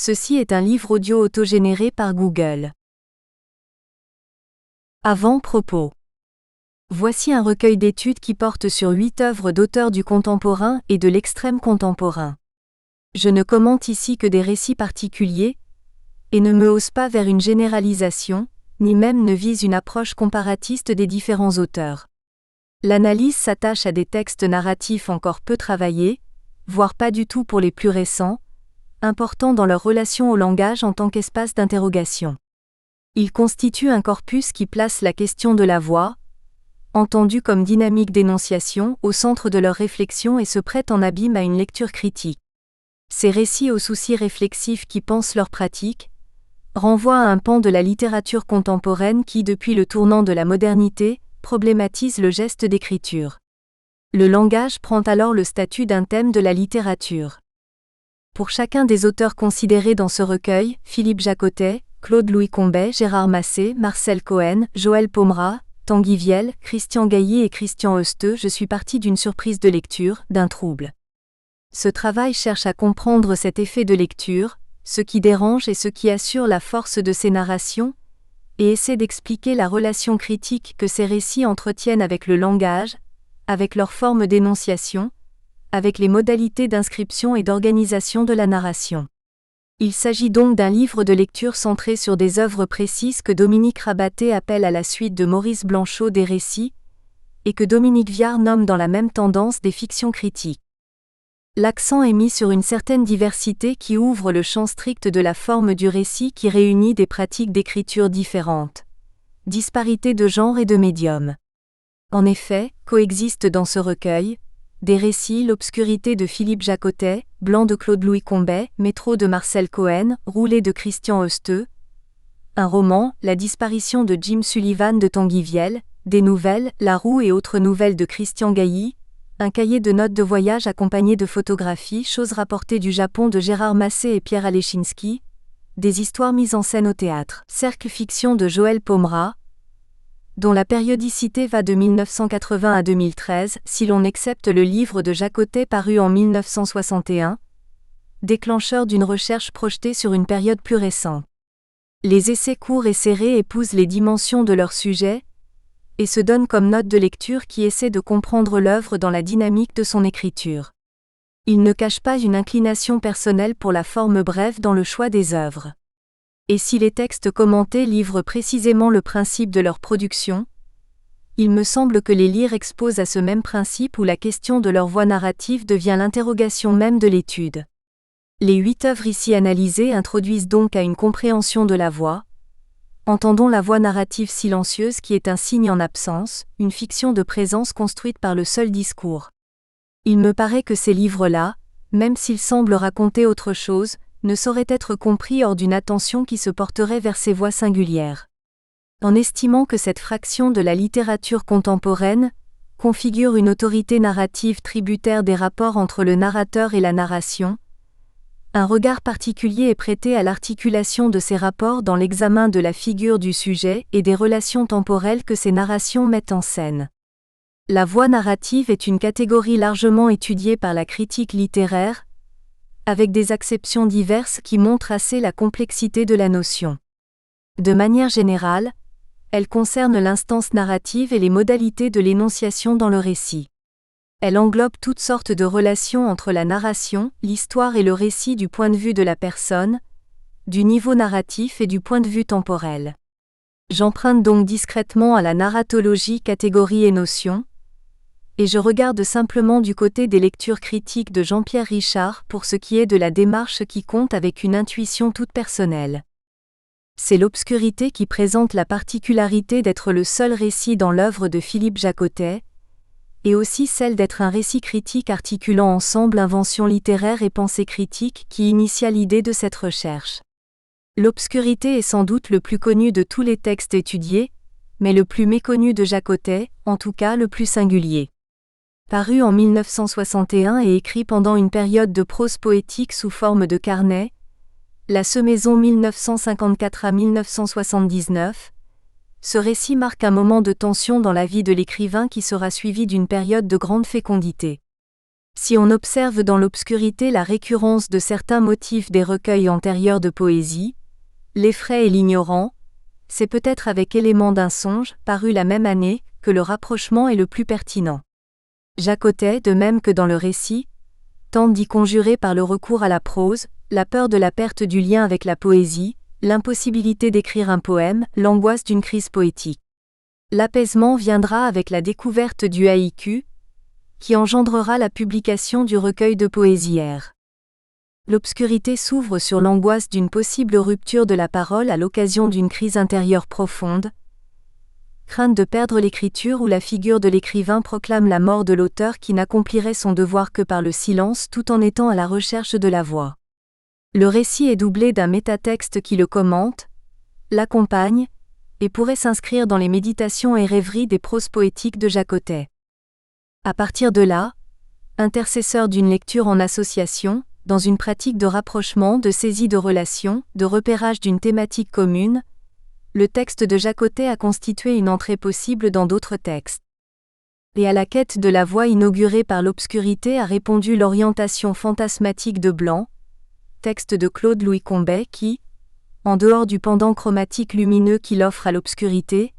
Ceci est un livre audio autogénéré par Google. Avant-propos. Voici un recueil d'études qui porte sur 8 œuvres d'auteurs du contemporain et de l'extrême contemporain. Je ne commente ici que des récits particuliers, et ne me hausse pas vers une généralisation, ni même ne vise une approche comparatiste des différents auteurs. L'analyse s'attache à des textes narratifs encore peu travaillés, voire pas du tout pour les plus récents, importants dans leur relation au langage en tant qu'espace d'interrogation. Ils constituent un corpus qui place la question de la voix, entendue comme dynamique d'énonciation, au centre de leur réflexion et se prête en abîme à une lecture critique. Ces récits aux soucis réflexifs qui pensent leur pratique, renvoient à un pan de la littérature contemporaine qui, depuis le tournant de la modernité, problématise le geste d'écriture. Le langage prend alors le statut d'un thème de la littérature. Pour chacun des auteurs considérés dans ce recueil, Philippe Jacotet, Claude-Louis Combet, Gérard Massé, Marcel Cohen, Joël Pomera, Tanguy Viel, Christian Gailly et Christian Eusteux, je suis parti d'une surprise de lecture, d'un trouble. Ce travail cherche à comprendre cet effet de lecture, ce qui dérange et ce qui assure la force de ces narrations, et essaie d'expliquer la relation critique que ces récits entretiennent avec le langage, avec leur forme d'énonciation, avec les modalités d'inscription et d'organisation de la narration. Il s'agit donc d'un livre de lecture centré sur des œuvres précises que Dominique Rabaté appelle à la suite de Maurice Blanchot des récits, et que Dominique Viard nomme dans la même tendance des fictions critiques. L'accent est mis sur une certaine diversité qui ouvre le champ strict de la forme du récit qui réunit des pratiques d'écriture différentes. Disparité de genre et de médium. En effet, coexistent dans ce recueil des récits L'obscurité de Philippe Jacotet, Blanc de Claude-Louis Combet, Métro de Marcel Cohen, Roulé de Christian Eusteux, un roman, La disparition de Jim Sullivan de Tanguy Viel, des nouvelles, La Roue et autres nouvelles de Christian Gailly, un cahier de notes de voyage accompagné de photographies, choses rapportées du Japon de Gérard Massé et Pierre Alechinsky, des histoires mises en scène au théâtre, Cercle fiction de Joël Pomera, dont la périodicité va de 1980 à 2013, si l'on accepte le livre de Jacotet paru en 1961, déclencheur d'une recherche projetée sur une période plus récente. Les essais courts et serrés épousent les dimensions de leur sujet, et se donnent comme note de lecture qui essaie de comprendre l'œuvre dans la dynamique de son écriture. Ils ne cachent pas une inclination personnelle pour la forme brève dans le choix des œuvres. Et si les textes commentés livrent précisément le principe de leur production, il me semble que les lire expose à ce même principe où la question de leur voie narrative devient l'interrogation même de l'étude. Les 8 œuvres ici analysées introduisent donc à une compréhension de la voix. Entendons la voix narrative silencieuse qui est un signe en absence, une fiction de présence construite par le seul discours. Il me paraît que ces livres-là, même s'ils semblent raconter autre chose, ne sauraient être compris hors d'une attention qui se porterait vers ces voix singulières. En estimant que cette fraction de la littérature contemporaine configure une autorité narrative tributaire des rapports entre le narrateur et la narration, un regard particulier est prêté à l'articulation de ces rapports dans l'examen de la figure du sujet et des relations temporelles que ces narrations mettent en scène. La voix narrative est une catégorie largement étudiée par la critique littéraire, avec des acceptions diverses qui montrent assez la complexité de la notion. De manière générale, elle concerne l'instance narrative et les modalités de l'énonciation dans le récit. Elle englobe toutes sortes de relations entre la narration, l'histoire et le récit du point de vue de la personne, du niveau narratif et du point de vue temporel. J'emprunte donc discrètement à la narratologie catégorie et notion, et je regarde simplement du côté des lectures critiques de Jean-Pierre Richard pour ce qui est de la démarche qui compte avec une intuition toute personnelle. C'est l'obscurité qui présente la particularité d'être le seul récit dans l'œuvre de Philippe Jacotet, et aussi celle d'être un récit critique articulant ensemble invention littéraire et pensée critique qui initia l'idée de cette recherche. L'obscurité est sans doute le plus connu de tous les textes étudiés, mais le plus méconnu de Jacotet, en tout cas le plus singulier. Paru en 1961 et écrit pendant une période de prose poétique sous forme de carnet, La Semaison 1954 à 1979, ce récit marque un moment de tension dans la vie de l'écrivain qui sera suivi d'une période de grande fécondité. Si on observe dans l'obscurité la récurrence de certains motifs des recueils antérieurs de poésie, l'effraie et l'ignorant, c'est peut-être avec élément d'un songe, paru la même année, que le rapprochement est le plus pertinent. Jacotet, de même que dans le récit, tente d'y conjurer par le recours à la prose, la peur de la perte du lien avec la poésie, l'impossibilité d'écrire un poème, l'angoisse d'une crise poétique. L'apaisement viendra avec la découverte du haïku, qui engendrera la publication du recueil de poésières. L'obscurité s'ouvre sur l'angoisse d'une possible rupture de la parole à l'occasion d'une crise intérieure profonde, crainte de perdre l'écriture où la figure de l'écrivain proclame la mort de l'auteur qui n'accomplirait son devoir que par le silence tout en étant à la recherche de la voix. Le récit est doublé d'un métatexte qui le commente, l'accompagne, et pourrait s'inscrire dans les méditations et rêveries des proses poétiques de Jacotet. À partir de là, intercesseur d'une lecture en association, dans une pratique de rapprochement, de saisie de relations, de repérage d'une thématique commune, le texte de Jacotet a constitué une entrée possible dans d'autres textes. Et à la quête de la voix inaugurée par l'obscurité a répondu l'orientation fantasmatique de Blanc, texte de Claude-Louis Combet qui, en dehors du pendant chromatique lumineux qu'il offre à l'obscurité,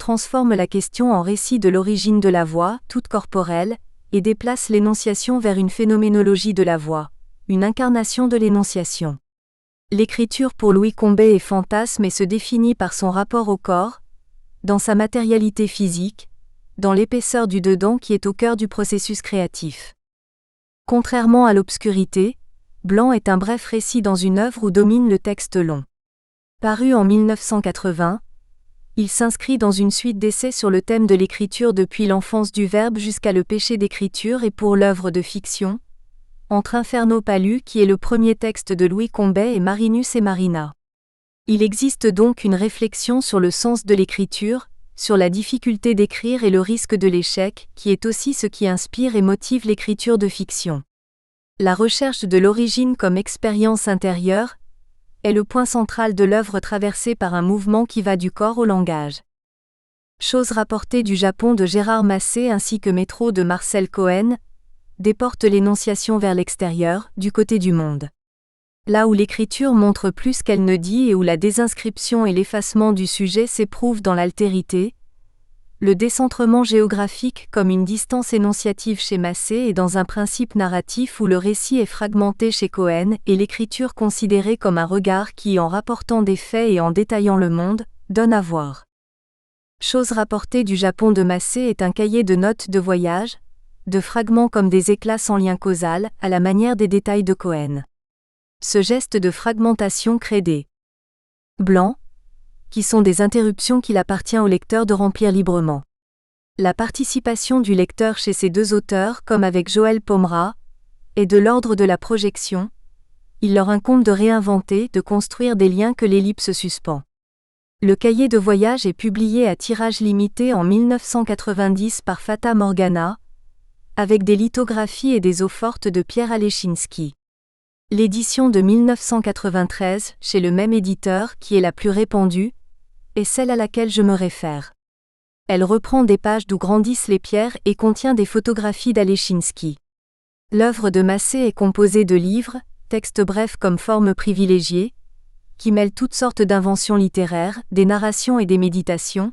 transforme la question en récit de l'origine de la voix, toute corporelle, et déplace l'énonciation vers une phénoménologie de la voix, une incarnation de l'énonciation. L'écriture pour Louis Combet est fantasme et se définit par son rapport au corps, dans sa matérialité physique, dans l'épaisseur du dedans qui est au cœur du processus créatif. Contrairement à l'obscurité, Blanc est un bref récit dans une œuvre où domine le texte long. Paru en 1980, il s'inscrit dans une suite d'essais sur le thème de l'écriture depuis l'enfance du verbe jusqu'à le péché d'écriture et pour l'œuvre de fiction, Entre Inferno Palu qui est le premier texte de Louis Combet et Marinus et Marina. Il existe donc une réflexion sur le sens de l'écriture, sur la difficulté d'écrire et le risque de l'échec, qui est aussi ce qui inspire et motive l'écriture de fiction. La recherche de l'origine comme expérience intérieure est le point central de l'œuvre traversée par un mouvement qui va du corps au langage. Chose rapportée du Japon de Gérard Massé ainsi que Métro de Marcel Cohen, déporte l'énonciation vers l'extérieur, du côté du monde. Là où l'écriture montre plus qu'elle ne dit et où la désinscription et l'effacement du sujet s'éprouvent dans l'altérité, le décentrement géographique comme une distance énonciative chez Massé est dans un principe narratif où le récit est fragmenté chez Cohen et l'écriture considérée comme un regard qui, en rapportant des faits et en détaillant le monde, donne à voir. Chose rapportée du Japon de Massé est un cahier de notes de voyage, de fragments comme des éclats sans lien causal, à la manière des détails de Cohen. Ce geste de fragmentation crée des blancs, qui sont des interruptions qu'il appartient au lecteur de remplir librement. La participation du lecteur chez ces deux auteurs, comme avec Joël Pomera, est de l'ordre de la projection. Il leur incombe de réinventer, de construire des liens que l'ellipse suspend. Le cahier de voyage est publié à tirage limité en 1990 par Fata Morgana, avec des lithographies et des eaux-fortes de Pierre Alechinsky. L'édition de 1993, chez le même éditeur, qui est la plus répandue, est celle à laquelle je me réfère. Elle reprend des pages d'où grandissent les pierres et contient des photographies d'Alechinsky. L'œuvre de Massé est composée de livres, textes brefs comme forme privilégiée, qui mêlent toutes sortes d'inventions littéraires, des narrations et des méditations,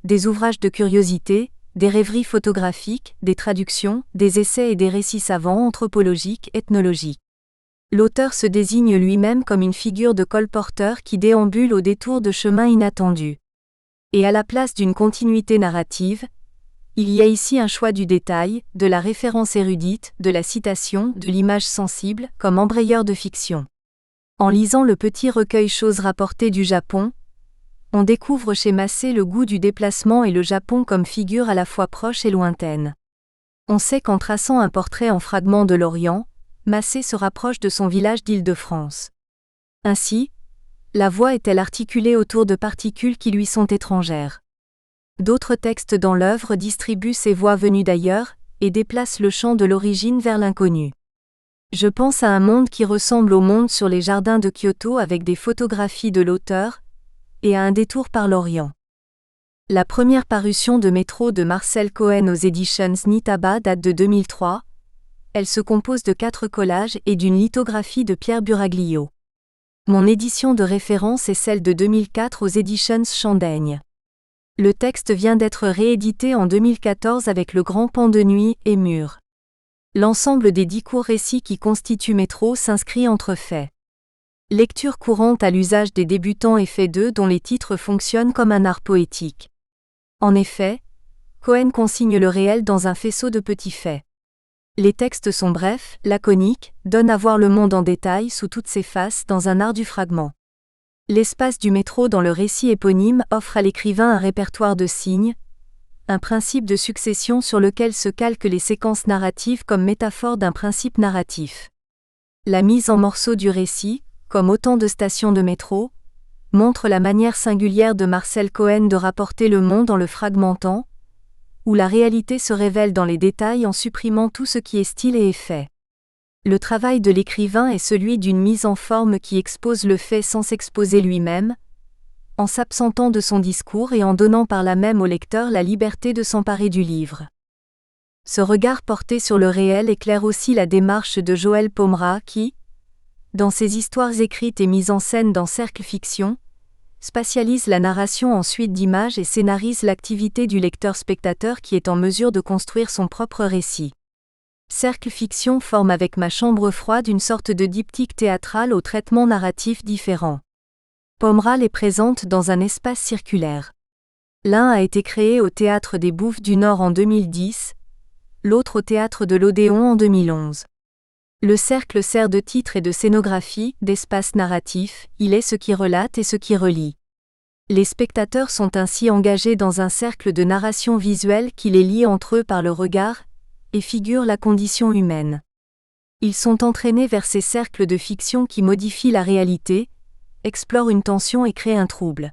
des ouvrages de curiosité, des rêveries photographiques, des traductions, des essais et des récits savants anthropologiques, ethnologiques. L'auteur se désigne lui-même comme une figure de colporteur qui déambule au détour de chemins inattendus. Et à la place d'une continuité narrative, il y a ici un choix du détail, de la référence érudite, de la citation, de l'image sensible, comme embrayeur de fiction. En lisant le petit recueil Choses rapportées du Japon, on découvre chez Massé le goût du déplacement et le Japon comme figure à la fois proche et lointaine. On sait qu'en traçant un portrait en fragments de l'Orient, Massé se rapproche de son village d'Île-de-France. Ainsi, la voix est-elle articulée autour de particules qui lui sont étrangères. D'autres textes dans l'œuvre distribuent ces voix venues d'ailleurs, et déplacent le champ de l'origine vers l'inconnu. Je pense à un monde qui ressemble au monde sur les jardins de Kyoto avec des photographies de l'auteur, et à un détour par l'Orient. La première parution de Métro de Marcel Cohen aux éditions Nitaba date de 2003, Elle se compose de 4 collages et d'une lithographie de Pierre Buraglio. Mon édition de référence est celle de 2004 aux éditions Chandaigne. Le texte vient d'être réédité en 2014 avec Le Grand Pan de Nuit et Mur. L'ensemble des 10 courts récits qui constituent Métro s'inscrit entre faits. Lecture courante à l'usage des débutants et faits d'eux dont les titres fonctionnent comme un art poétique. En effet, Cohen consigne le réel dans un faisceau de petits faits. Les textes sont brefs, laconiques, donnent à voir le monde en détail sous toutes ses faces dans un art du fragment. L'espace du métro dans le récit éponyme offre à l'écrivain un répertoire de signes, un principe de succession sur lequel se calquent les séquences narratives comme métaphore d'un principe narratif. La mise en morceaux du récit, comme autant de stations de métro, montre la manière singulière de Marcel Cohen de rapporter le monde en le fragmentant, où la réalité se révèle dans les détails en supprimant tout ce qui est style et effet. Le travail de l'écrivain est celui d'une mise en forme qui expose le fait sans s'exposer lui-même, en s'absentant de son discours et en donnant par là même au lecteur la liberté de s'emparer du livre. Ce regard porté sur le réel éclaire aussi la démarche de Joël Pomera qui, dans ses histoires écrites et mises en scène dans Cercle Fiction, spatialise la narration en suite d'images et scénarise l'activité du lecteur-spectateur qui est en mesure de construire son propre récit. Cercle Fiction forme avec Ma chambre froide une sorte de diptyque théâtral aux traitements narratifs différents. Pomera les présente dans un espace circulaire. L'un a été créé au Théâtre des Bouffes du Nord en 2010, l'autre au Théâtre de l'Odéon en 2011. Le cercle sert de titre et de scénographie, d'espace narratif, il est ce qui relate et ce qui relie. Les spectateurs sont ainsi engagés dans un cercle de narration visuelle qui les lie entre eux par le regard, et figure la condition humaine. Ils sont entraînés vers ces cercles de fiction qui modifient la réalité, explorent une tension et créent un trouble.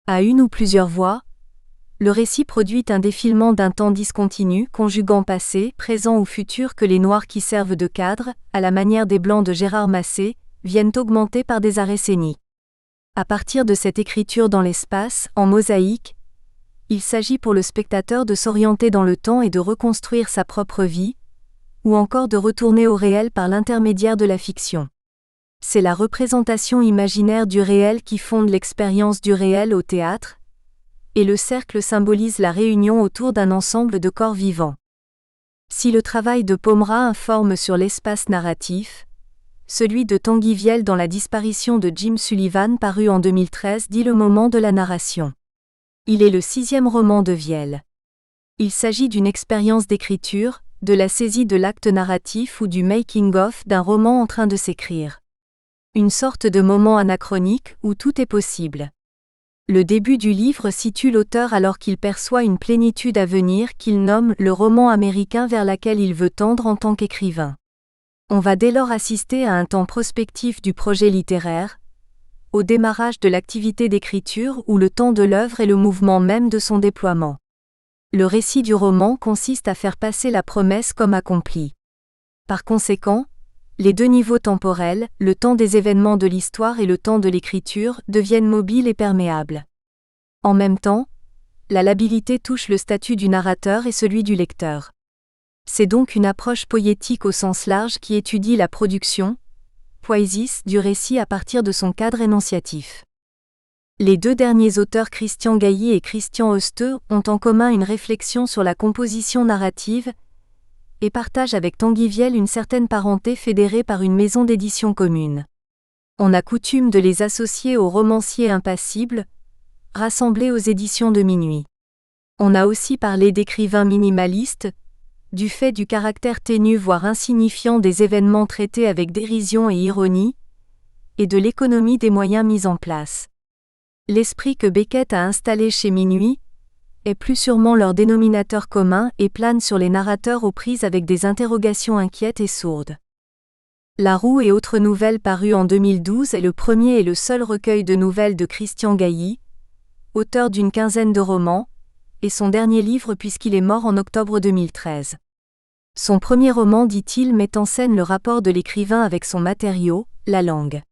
À une ou plusieurs voix, le récit produit un défilement d'un temps discontinu, conjuguant passé, présent ou futur que les noirs qui servent de cadre, à la manière des blancs de Gérard Massé, viennent augmenter par des arrêts scéniques. À partir de cette écriture dans l'espace, en mosaïque, il s'agit pour le spectateur de s'orienter dans le temps et de reconstruire sa propre vie, ou encore de retourner au réel par l'intermédiaire de la fiction. C'est la représentation imaginaire du réel qui fonde l'expérience du réel au théâtre, et le cercle symbolise la réunion autour d'un ensemble de corps vivants. Si le travail de Pomera informe sur l'espace narratif, celui de Tanguy Viel dans La disparition de Jim Sullivan paru en 2013 dit le moment de la narration. Il est le 6e roman de Viel. Il s'agit d'une expérience d'écriture, de la saisie de l'acte narratif ou du making-of d'un roman en train de s'écrire. Une sorte de moment anachronique où tout est possible. Le début du livre situe l'auteur alors qu'il perçoit une plénitude à venir qu'il nomme le roman américain vers laquelle il veut tendre en tant qu'écrivain. On va dès lors assister à un temps prospectif du projet littéraire, au démarrage de l'activité d'écriture où le temps de l'œuvre est le mouvement même de son déploiement. Le récit du roman consiste à faire passer la promesse comme accomplie. Par conséquent, les deux niveaux temporels, le temps des événements de l'histoire et le temps de l'écriture, deviennent mobiles et perméables. En même temps, la labilité touche le statut du narrateur et celui du lecteur. C'est donc une approche poétique au sens large qui étudie la production, poiesis, du récit à partir de son cadre énonciatif. Les deux derniers auteurs Christian Gailly et Christian Oeusteux ont en commun une réflexion sur la composition narrative et partagent avec Tanguy Viel une certaine parenté fédérée par une maison d'édition commune. On a coutume de les associer aux romanciers impassibles, rassemblés aux éditions de Minuit. On a aussi parlé d'écrivains minimalistes, du fait du caractère ténu voire insignifiant des événements traités avec dérision et ironie, et de l'économie des moyens mis en place. L'esprit que Beckett a installé chez Minuit est plus sûrement leur dénominateur commun et plane sur les narrateurs aux prises avec des interrogations inquiètes et sourdes. La Roue et autres nouvelles paru en 2012 est le premier et le seul recueil de nouvelles de Christian Gailly, auteur d'une quinzaine de romans, et son dernier livre puisqu'il est mort en octobre 2013. Son premier roman, dit-il, met en scène le rapport de l'écrivain avec son matériau, la langue.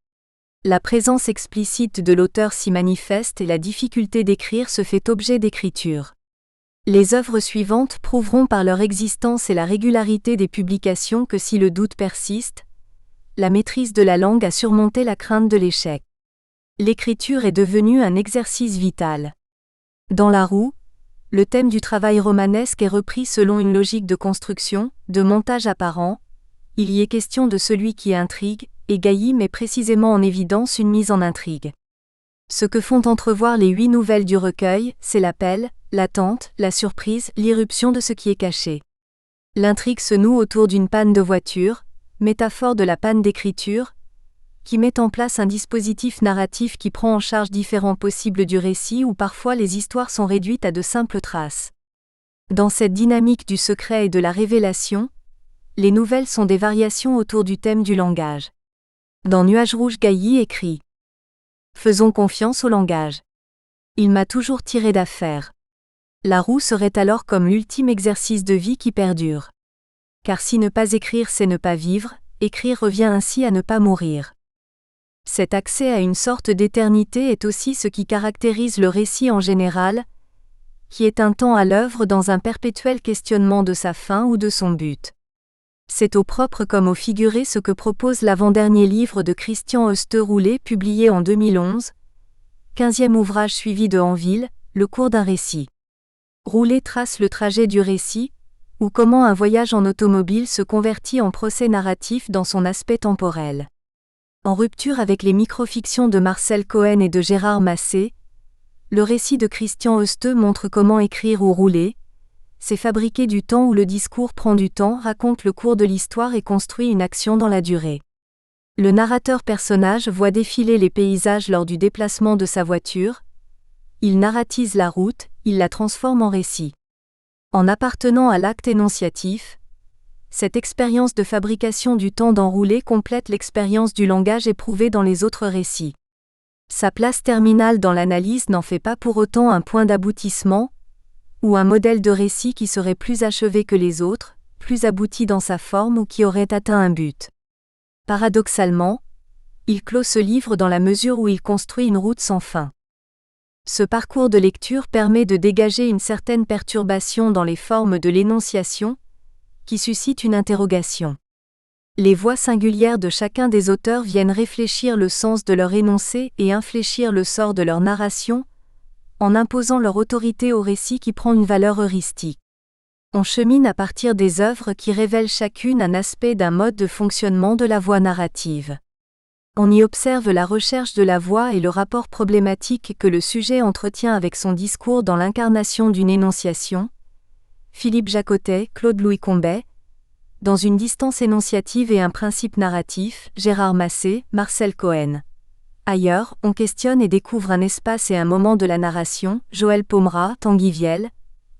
La présence explicite de l'auteur s'y manifeste et la difficulté d'écrire se fait objet d'écriture. Les œuvres suivantes prouveront par leur existence et la régularité des publications que si le doute persiste, la maîtrise de la langue a surmonté la crainte de l'échec. L'écriture est devenue un exercice vital. Dans La Roue, le thème du travail romanesque est repris selon une logique de construction, de montage apparent. Il y est question de celui qui intrigue, et Gailly met précisément en évidence une mise en intrigue. Ce que font entrevoir les 8 nouvelles du recueil, c'est l'appel, l'attente, la surprise, l'irruption de ce qui est caché. L'intrigue se noue autour d'une panne de voiture, métaphore de la panne d'écriture, qui met en place un dispositif narratif qui prend en charge différents possibles du récit où parfois les histoires sont réduites à de simples traces. Dans cette dynamique du secret et de la révélation, les nouvelles sont des variations autour du thème du langage. Dans Nuage rouge, Gailly écrit « Faisons confiance au langage. Il m'a toujours tiré d'affaire. La roue serait alors comme l'ultime exercice de vie qui perdure. Car si ne pas écrire c'est ne pas vivre, écrire revient ainsi à ne pas mourir. » Cet accès à une sorte d'éternité est aussi ce qui caractérise le récit en général, qui est un temps à l'œuvre dans un perpétuel questionnement de sa fin ou de son but. C'est au propre comme au figuré ce que propose l'avant-dernier livre de Christian Roulet publié en 2011, 15e ouvrage suivi de Anvil, le cours d'un récit. Roulet trace le trajet du récit, ou comment un voyage en automobile se convertit en procès narratif dans son aspect temporel. En rupture avec les microfictions de Marcel Cohen et de Gérard Massé, le récit de Christian montre comment écrire ou rouler, c'est fabriquer du temps où le discours prend du temps, raconte le cours de l'histoire et construit une action dans la durée. Le narrateur-personnage voit défiler les paysages lors du déplacement de sa voiture, il narratise la route, il la transforme en récit. En appartenant à l'acte énonciatif, cette expérience de fabrication du temps d'enrouler complète l'expérience du langage éprouvée dans les autres récits. Sa place terminale dans l'analyse n'en fait pas pour autant un point d'aboutissement, ou un modèle de récit qui serait plus achevé que les autres, plus abouti dans sa forme ou qui aurait atteint un but. Paradoxalement, il clôt ce livre dans la mesure où il construit une route sans fin. Ce parcours de lecture permet de dégager une certaine perturbation dans les formes de l'énonciation, qui suscite une interrogation. Les voix singulières de chacun des auteurs viennent réfléchir le sens de leur énoncé et infléchir le sort de leur narration, en imposant leur autorité au récit qui prend une valeur heuristique. On chemine à partir des œuvres qui révèlent chacune un aspect d'un mode de fonctionnement de la voix narrative. On y observe la recherche de la voix et le rapport problématique que le sujet entretient avec son discours dans l'incarnation d'une énonciation. Philippe Jacotet, Claude-Louis Combet. Dans une distance énonciative et un principe narratif, Gérard Massé, Marcel Cohen. Ailleurs, on questionne et découvre un espace et un moment de la narration, Joël Pomera, Tanguy Viel.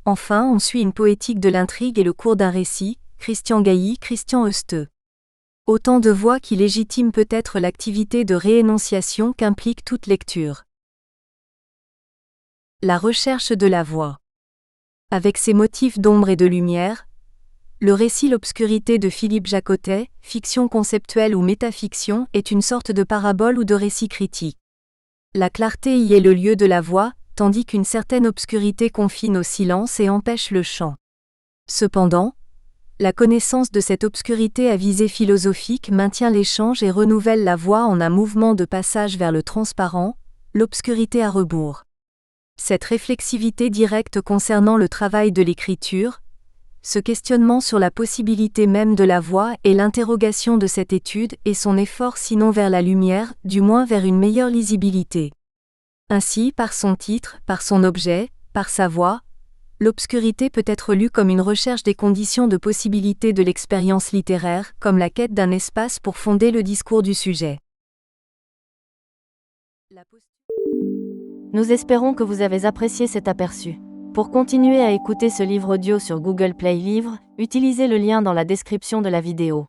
Enfin, on suit une poétique de l'intrigue et le cours d'un récit, Christian Gailly, Christian Eusteux. Autant de voix qui légitiment peut-être l'activité de réénonciation qu'implique toute lecture. La recherche de la voix. Avec ses motifs d'ombre et de lumière, le récit L'obscurité de Philippe Jacotet, fiction conceptuelle ou métafiction, est une sorte de parabole ou de récit critique. La clarté y est le lieu de la voix, tandis qu'une certaine obscurité confine au silence et empêche le chant. Cependant, la connaissance de cette obscurité à visée philosophique maintient l'échange et renouvelle la voix en un mouvement de passage vers le transparent, l'obscurité à rebours. Cette réflexivité directe concernant le travail de l'écriture, ce questionnement sur la possibilité même de la voix et l'interrogation de cette étude et son effort sinon vers la lumière, du moins vers une meilleure lisibilité. Ainsi, par son titre, par son objet, par sa voix, l'obscurité peut être lue comme une recherche des conditions de possibilité de l'expérience littéraire, comme la quête d'un espace pour fonder le discours du sujet. Nous espérons que vous avez apprécié cet aperçu. Pour continuer à écouter ce livre audio sur Google Play Livres, utilisez le lien dans la description de la vidéo.